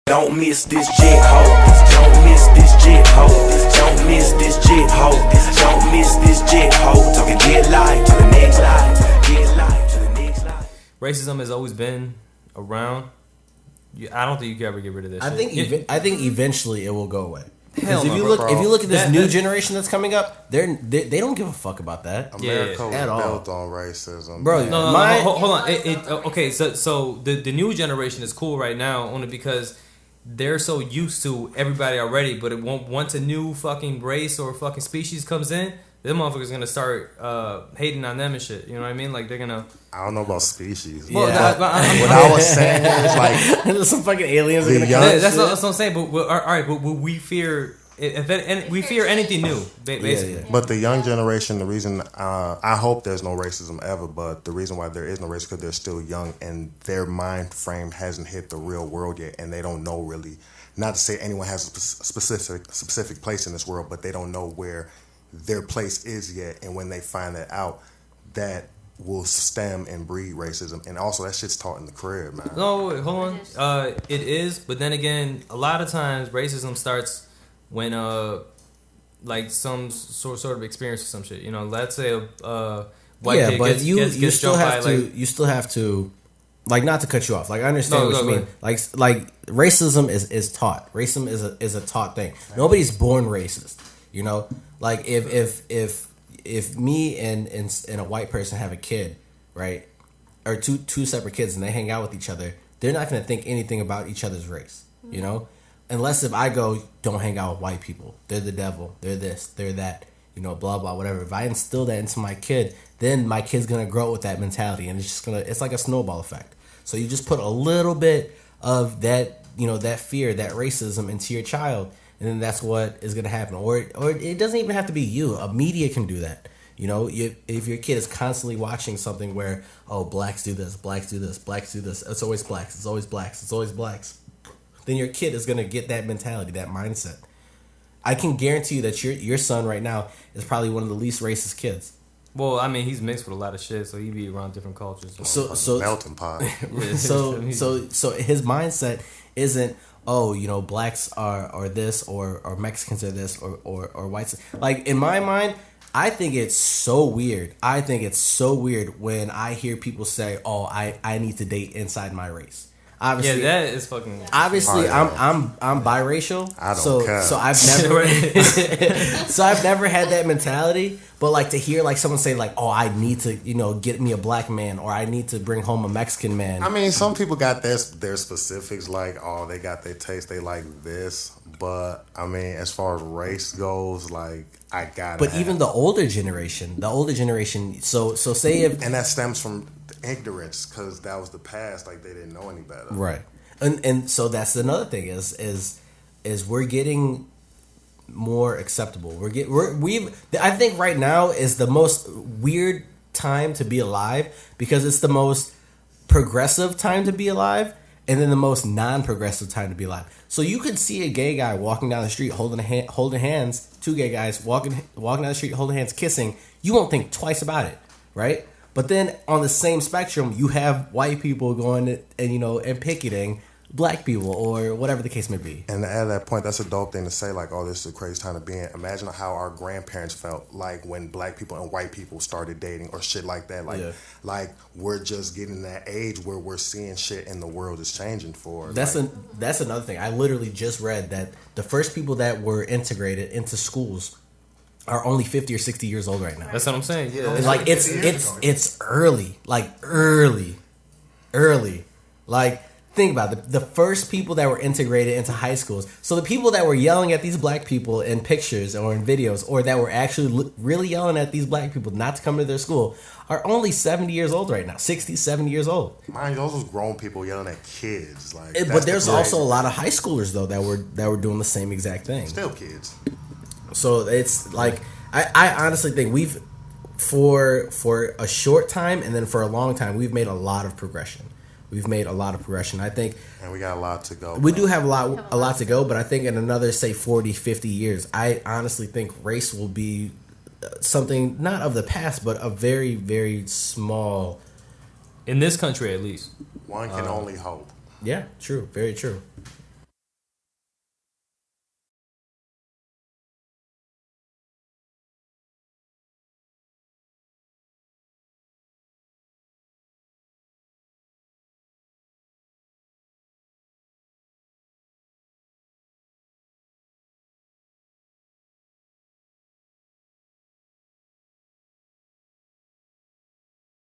Don't miss this jet ho. Don't miss this jet ho. Don't miss this jet ho. Don't miss this jet ho. Talking get life to the next life. Get life to the next life. Racism has always been around. I don't think you can ever get rid of this. I think eventually it will go away. Hell If no, you look at this new generation that's coming up, they don't give a fuck about that. America was at all. built on racism, bro. No, hold on. Okay, so the new generation is cool right now only because they're so used to everybody already. But once a new fucking race or fucking species comes in, them motherfuckers gonna start hating on them and shit. You know what I mean? Like they're gonna. I don't know about species. Well, what I was saying is like there's some fucking aliens. That's what I'm saying. But all right, but we fear. We fear anything new, basically. Yeah. But the young generation, the reason I hope there's no racism ever, but the reason why there is no racism because they're still young and their mind frame hasn't hit the real world yet, and they don't know really. Not to say anyone has a specific place in this world, but they don't know where their place is yet, and when they find that out, that will stem and breed racism. And also that shit's taught in the crib, man. No, wait, hold on. It is, but then again, a lot of times racism starts when like some sort of experience or some shit. You know, let's say a white kid but gets you still jumped have by, to like, you still have to, like, not to cut you off. Like, I understand what you mean. ahead. Like racism is taught. Racism is a taught thing. Nobody's born racist. You know, like if me and a white person have a kid, right, or two separate kids, and they hang out with each other, they're not going to think anything about each other's race. You know. Unless if I go, don't hang out with white people. They're the devil. They're this. They're that. You know, blah, blah, whatever. If I instill that into my kid, then my kid's going to grow up with that mentality. And it's like a snowball effect. So you just put a little bit of that, you know, that fear, that racism into your child. And then that's what is going to happen. Or it doesn't even have to be you. A media can do that. You know, if your kid is constantly watching something where, oh, blacks do this, blacks do this, blacks do this. It's always blacks. It's always blacks. It's always blacks. Then your kid is going to get that mentality, that mindset. I can guarantee you that your son right now is probably one of the least racist kids. Well, I mean, he's mixed with a lot of shit, so he be around different cultures. So melting pot. so his mindset isn't, oh, you know, blacks are this or Mexicans are this or whites. Like, in my mind, I think it's so weird. I think it's so weird when I hear people say, oh, I need to date inside my race. Obviously, yeah, that is fucking. Obviously, I'm biracial. I don't care. So I've never had that mentality. But like to hear like someone say like, oh, I need to, you know, get me a black man, or I need to bring home a Mexican man. I mean, some people got their specifics, like, oh, they got their taste, they like this. But I mean, as far as race goes, like, I got it. But even the older generation. So say if, and that stems from ignorance, because that was the past. Like, they didn't know any better, right? And so that's another thing is we're getting more acceptable. I think right now is the most weird time to be alive, because it's the most progressive time to be alive, and then the most non-progressive time to be alive. So you could see a gay guy walking down the street holding hands, two gay guys walking down the street holding hands, kissing. You won't think twice about it, right? But then on the same spectrum, you have white people going and, you know, and picketing black people or whatever the case may be. And at that point, that's a dope thing to say, like, oh, this is a crazy time to be in. Imagine how our grandparents felt like when black people and white people started dating or shit like that. Like, like we're just getting that age where we're seeing shit and the world is changing for. That's another thing. I literally just read that the first people that were integrated into schools are only 50 or 60 years old right now. That's what I'm saying. Yeah, like it's early, like early. Like, think about it. The first people that were integrated into high schools. So the people that were yelling at these black people in pictures or in videos, or that were actually really yelling at these black people not to come to their school, are only 70 years old right now. 60, 70 years old. Mind you, those was grown people yelling at kids. Like, but there's also a lot of high schoolers though that were doing the same exact thing. Still kids. So it's like, I honestly think we've, for a short time and then for a long time, we've made a lot of progression. I think. And we got a lot to go. We do have a lot to go, but I think in another, say, 40, 50 years, I honestly think race will be something, not of the past, but a very, very small. In this country, at least. One can only hope. Yeah, true. Very true.